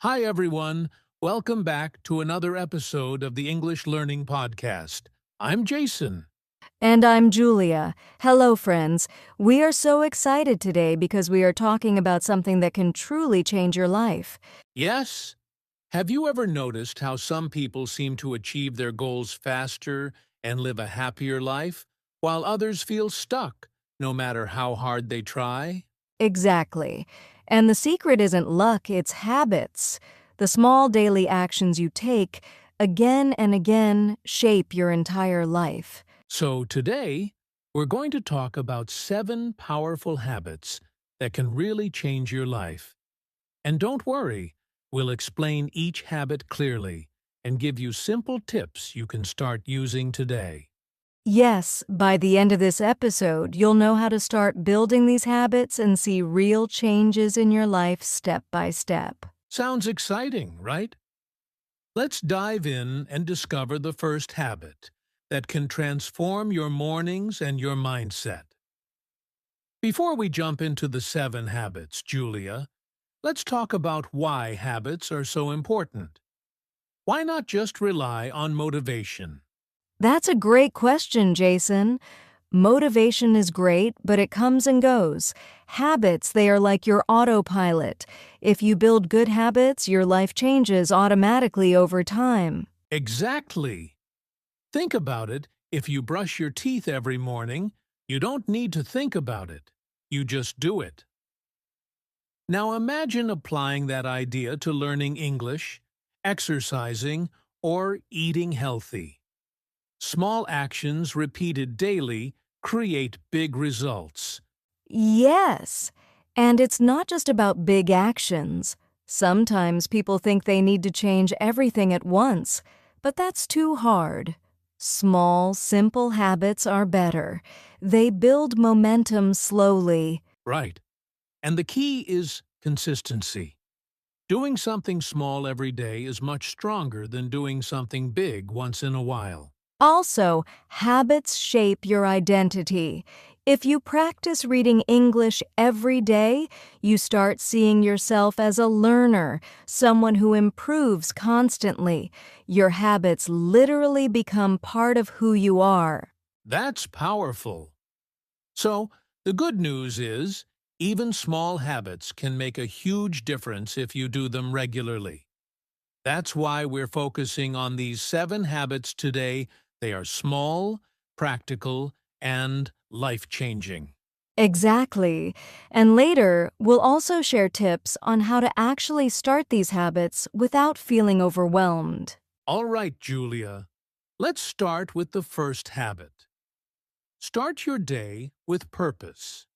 Hi, everyone. Welcome back to another episode of the English Learning Podcast. I'm Jason. And I'm Julia. Hello, friends. We are so excited today because we are talking about something that can truly change your life. Yes? Have you ever noticed how some people seem to achieve their goals faster and live a happier life, while others feel stuck, no matter how hard they try? Exactly. And the secret isn't luck, it's habits. The small daily actions you take, again and again, shape your entire life. So today, we're going to talk about 7 powerful habits that can really change your life. And don't worry, we'll explain each habit clearly and give you simple tips you can start using today. Yes, by the end of this episode, you'll know how to start building these habits and see real changes in your life step by step. Sounds exciting, right? Let's dive in and discover the first habit that can transform your mornings and your mindset. Before we jump into the 7 habits, Julia, let's talk about why habits are so important. Why not just rely on motivation? That's a great question, Jason. Motivation is great, but it comes and goes. Habits, they are like your autopilot. If you build good habits, your life changes automatically over time. Exactly. Think about it. If you brush your teeth every morning, you don't need to think about it. You just do it. Now imagine applying that idea to learning English, exercising, or eating healthy. Small actions repeated daily create big results. Yes, and it's not just about big actions. Sometimes people think they need to change everything at once, but that's too hard. Small, simple habits are better. They build momentum slowly. Right. And the key is consistency. Doing something small every day is much stronger than doing something big once in a while. Also, habits shape your identity. If you practice reading English every day, you start seeing yourself as a learner, someone who improves constantly. Your habits literally become part of who you are. That's powerful. So, the good news is, even small habits can make a huge difference if you do them regularly. That's why we're focusing on these 7 habits today. They are small, practical, and life-changing. Exactly. And later, we'll also share tips on how to actually start these habits without feeling overwhelmed. All right, Julia. Let's start with the first habit. Start your day with purpose.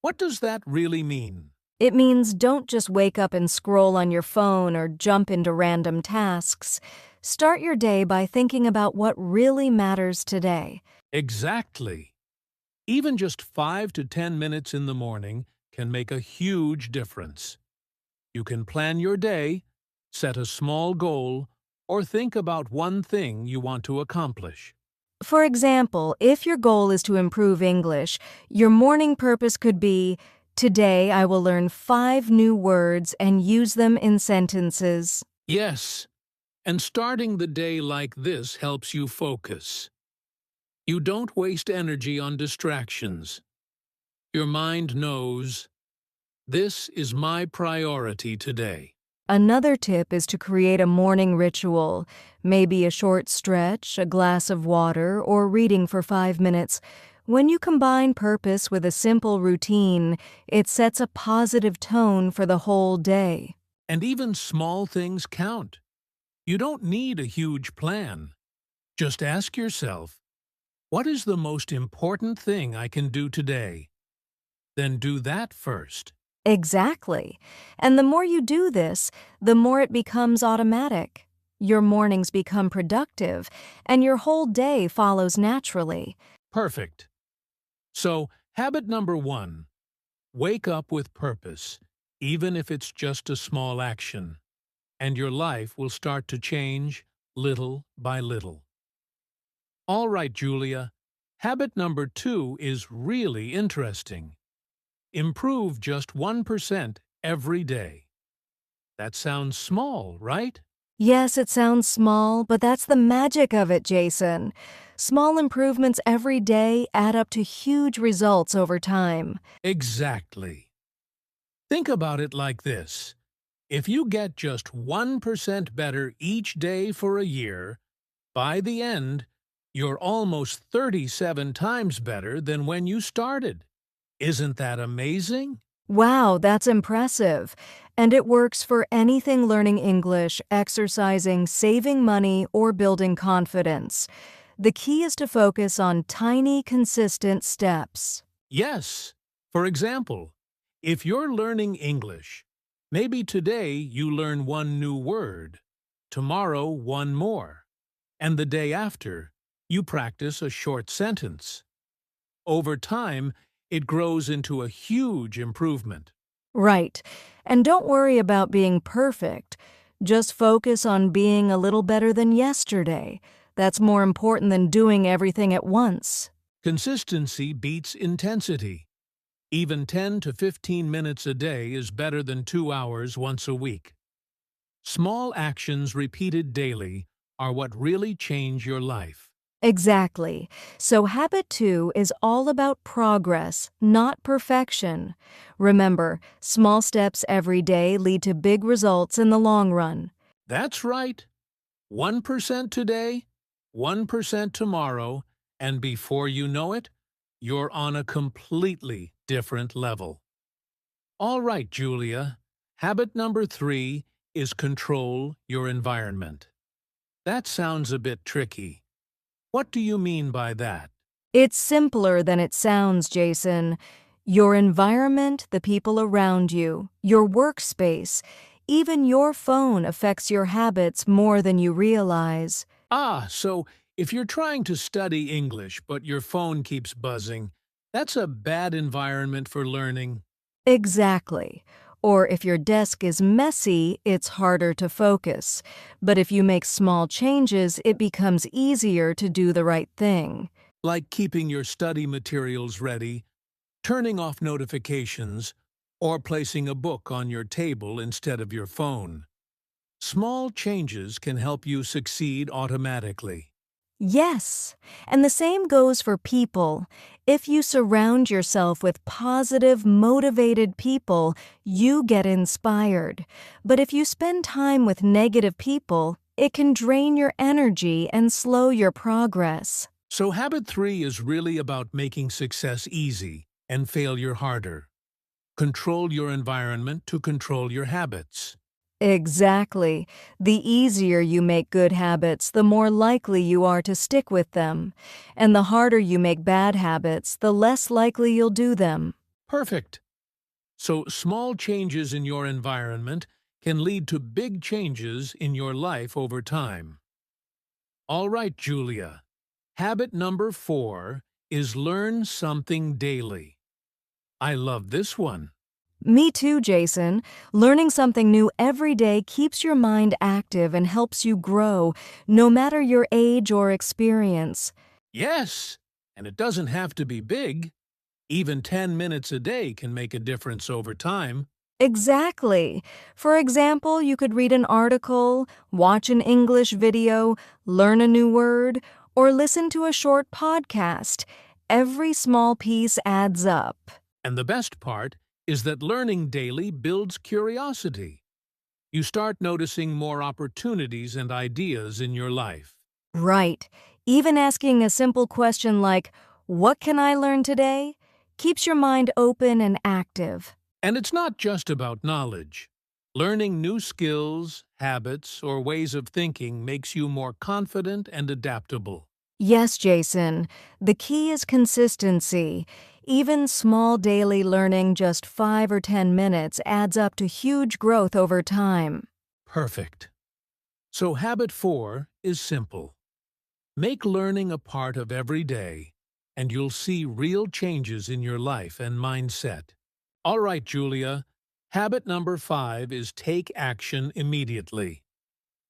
What does that really mean? It means don't just wake up and scroll on your phone or jump into random tasks. Start your day by thinking about what really matters today. Exactly. Even just 5 to 10 minutes in the morning can make a huge difference. You can plan your day, set a small goal, or think about one thing you want to accomplish. For example, if your goal is to improve English, your morning purpose could be, "Today I will learn 5 new words and use them in sentences." Yes, and starting the day like this helps you focus. You don't waste energy on distractions. Your mind knows, this is my priority today. Another tip is to create a morning ritual, maybe a short stretch, a glass of water, or reading for 5 minutes. When you combine purpose with a simple routine, it sets a positive tone for the whole day. And even small things count. You don't need a huge plan. Just ask yourself, what is the most important thing I can do today? Then do that first. Exactly. And the more you do this, the more it becomes automatic. Your mornings become productive, and your whole day follows naturally. Perfect. So, habit number 1, wake up with purpose, even if it's just a small action, and your life will start to change little by little. All right, Julia, habit number 2 is really interesting. Improve just 1% every day. That sounds small, right? Yes, it sounds small, but that's the magic of it, Jason. Small improvements every day add up to huge results over time. Exactly. Think about it like this. If you get just 1% better each day for a year, by the end, you're almost 37 times better than when you started. Isn't that amazing? Wow, that's impressive. And it works for anything learning English, exercising, saving money, or building confidence. The key is to focus on tiny, consistent steps. Yes. For example, if you're learning English, maybe today you learn one new word, tomorrow one more, and the day after you practice a short sentence. Over time, it grows into a huge improvement. Right. And don't worry about being perfect. Just focus on being a little better than yesterday. That's more important than doing everything at once. Consistency beats intensity. Even 10 to 15 minutes a day is better than 2 hours once a week. Small actions repeated daily are what really change your life. Exactly. So, habit 2 is all about progress, not perfection. Remember, small steps every day lead to big results in the long run. That's right. 1% today, 1% tomorrow, and before you know it, you're on a completely different level. All right, Julia. Habit number 3 is control your environment. That sounds a bit tricky. What do you mean by that? It's simpler than it sounds, Jason. Your environment, the people around you, your workspace, even your phone affects your habits more than you realize. So if you're trying to study English but your phone keeps buzzing, that's a bad environment for learning. Exactly. Or if your desk is messy, it's harder to focus. But if you make small changes, it becomes easier to do the right thing. Like keeping your study materials ready, turning off notifications, or placing a book on your table instead of your phone. Small changes can help you succeed automatically. Yes, and the same goes for people. If you surround yourself with positive, motivated people, you get inspired. But if you spend time with negative people, it can drain your energy and slow your progress. So habit 3 is really about making success easy and failure harder. Control your environment to control your habits. Exactly. The easier you make good habits, the more likely you are to stick with them. And the harder you make bad habits, the less likely you'll do them. Perfect. So small changes in your environment can lead to big changes in your life over time. All right, Julia. Habit number 4 is learn something daily. I love this one. Me too, Jason. Learning something new every day keeps your mind active and helps you grow, no matter your age or experience. Yes, and it doesn't have to be big. Even 10 minutes a day can make a difference over time. Exactly. For example, you could read an article, watch an English video, learn a new word, or listen to a short podcast. Every small piece adds up. And the best part is that learning daily builds curiosity. You start noticing more opportunities and ideas in your life. Right. Even asking a simple question like, "What can I learn today?" keeps your mind open and active. And it's not just about knowledge. Learning new skills, habits, or ways of thinking makes you more confident and adaptable. Yes, Jason. The key is consistency. Even small daily learning, just 5 or 10 minutes, adds up to huge growth over time. Perfect. So habit 4 is simple. Make learning a part of every day, and you'll see real changes in your life and mindset. All right, Julia. Habit number 5 is take action immediately.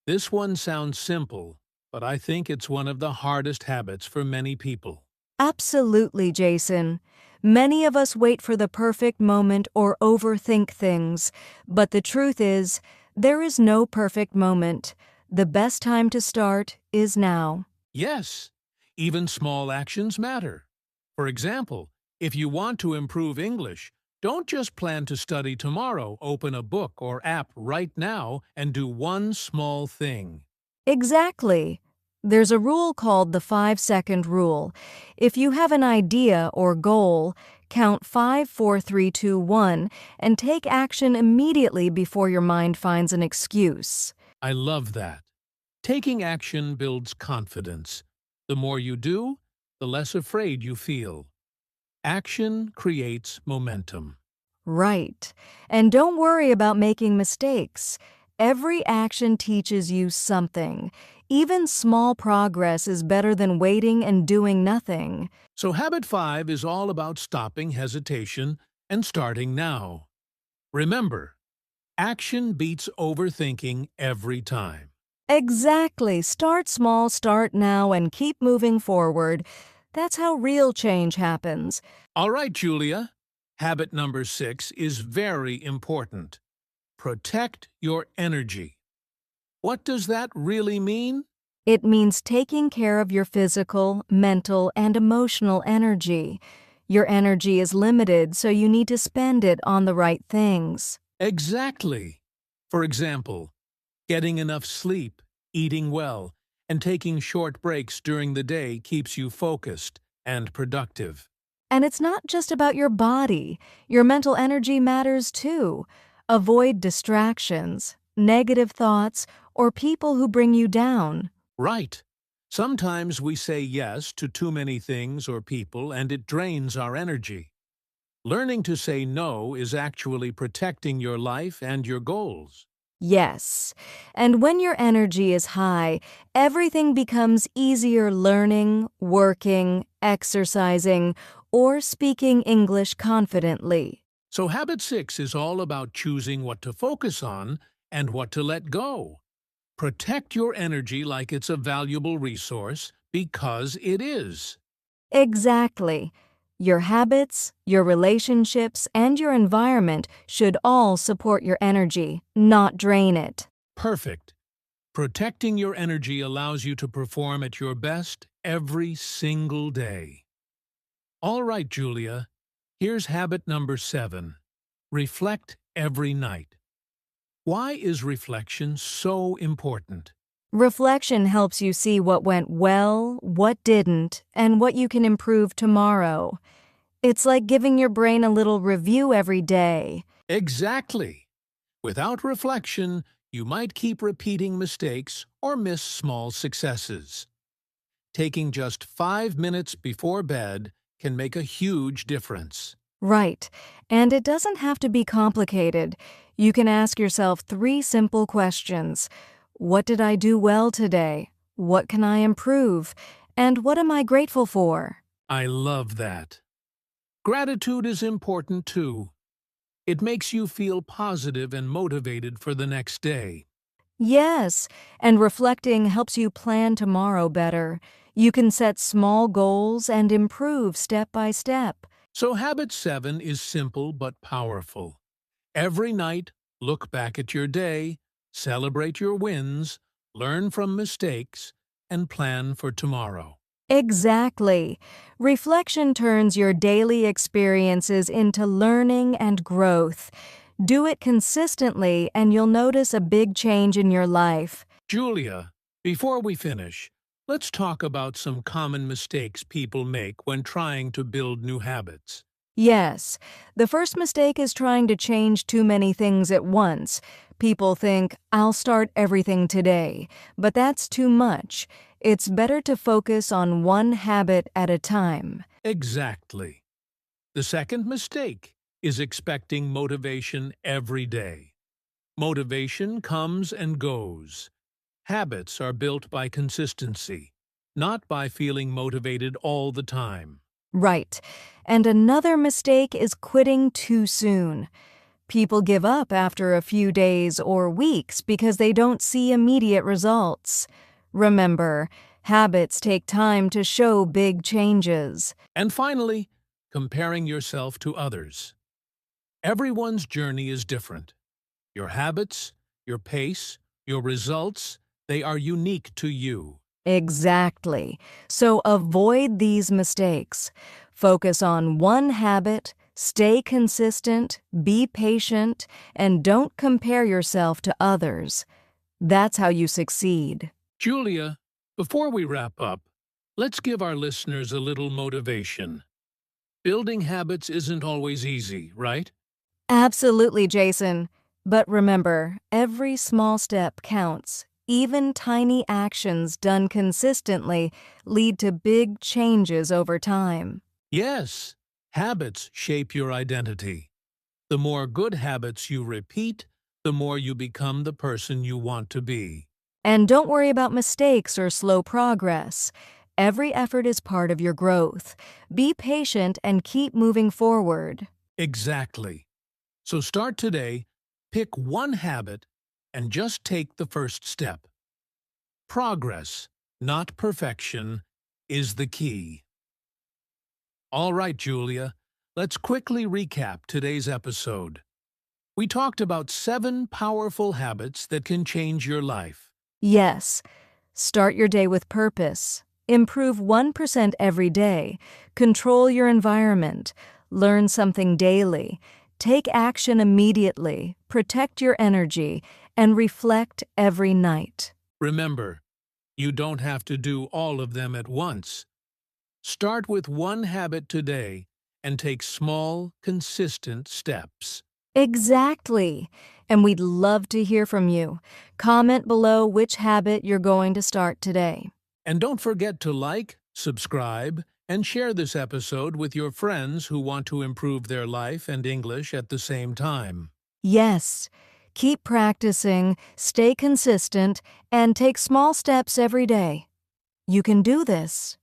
This one sounds simple, but I think it's one of the hardest habits for many people. Absolutely, Jason. Many of us wait for the perfect moment or overthink things, but the truth is, There is no perfect moment. The best time to start is now. Yes, even small actions matter. For example, if you want to improve English, don't just plan to study tomorrow. Open a book or app right now and do one small thing. Exactly. There's a rule called the 5-second rule. If you have an idea or goal, count 5, 4, 3, 2, 1, and take action immediately before your mind finds an excuse. I love that. Taking action builds confidence. The more you do, the less afraid you feel. Action creates momentum. Right. And don't worry about making mistakes. Every action teaches you something. Even small progress is better than waiting and doing nothing. So habit 5 is all about stopping hesitation and starting now. Remember, action beats overthinking every time. Exactly. Start small, start now, and keep moving forward. That's how real change happens. All right, Julia. Habit number 6 is very important. Protect your energy. What does that really mean? It means taking care of your physical, mental, and emotional energy. Your energy is limited, so you need to spend it on the right things. Exactly. For example, getting enough sleep, eating well, and taking short breaks during the day keeps you focused and productive. And it's not just about your body. Your mental energy matters too. Avoid distractions, negative thoughts, or people who bring you down. Right. Sometimes we say yes to too many things or people and it drains our energy. Learning to say no is actually protecting your life and your goals. Yes. And when your energy is high, everything becomes easier learning, working, exercising, or speaking English confidently. So habit 6 is all about choosing what to focus on and what to let go. Protect your energy like it's a valuable resource because it is. Exactly. Your habits, your relationships, and your environment should all support your energy, not drain it. Perfect. Protecting your energy allows you to perform at your best every single day. All right, Julia. Here's habit number 7. Reflect every night. Why is reflection so important? Reflection helps you see what went well, what didn't, and what you can improve tomorrow. It's like giving your brain a little review every day. Exactly. Without reflection, you might keep repeating mistakes or miss small successes. Taking just 5 minutes before bed can make a huge difference. Right. And it doesn't have to be complicated. You can ask yourself 3 simple questions. What did I do well today? What can I improve? And what am I grateful for? I love that. Gratitude is important too. It makes you feel positive and motivated for the next day. Yes, and reflecting helps you plan tomorrow better. You can set small goals and improve step by step. So habit 7 is simple but powerful. Every night, look back at your day, celebrate your wins, learn from mistakes, and plan for tomorrow. Exactly. Reflection turns your daily experiences into learning and growth. Do it consistently and you'll notice a big change in your life. Julia, before we finish, let's talk about some common mistakes people make when trying to build new habits. Yes, the first mistake is trying to change too many things at once. People think, I'll start everything today, but that's too much. It's better to focus on one habit at a time. Exactly. The second mistake is expecting motivation every day. Motivation comes and goes. Habits are built by consistency, not by feeling motivated all the time. Right. And another mistake is quitting too soon. People give up after a few days or weeks because they don't see immediate results. Remember, habits take time to show big changes. And finally, comparing yourself to others. Everyone's journey is different. Your habits, your pace, your results, they are unique to you. Exactly. So avoid these mistakes. Focus on one habit, stay consistent, be patient, and don't compare yourself to others. That's how you succeed. Julia, before we wrap up, let's give our listeners a little motivation. Building habits isn't always easy, right? Absolutely, Jason. But remember, every small step counts. Even tiny actions done consistently lead to big changes over time. Yes, habits shape your identity. The more good habits you repeat, the more you become the person you want to be. And don't worry about mistakes or slow progress. Every effort is part of your growth. Be patient and keep moving forward. Exactly. So start today, pick one habit, and just take the first step. Progress, not perfection, is the key. All right, Julia, let's quickly recap today's episode. We talked about 7 powerful habits that can change your life. Yes, start your day with purpose. Improve 1% every day. Control your environment. Learn something daily. Take action immediately. Protect your energy. And reflect every night. Remember, you don't have to do all of them at once. Start with one habit today and take small, consistent steps. Exactly. And we'd love to hear from you. Comment below which habit you're going to start today. And don't forget to like, subscribe, and share this episode with your friends who want to improve their life and English at the same time. Yes, keep practicing, stay consistent, and take small steps every day. You can do this.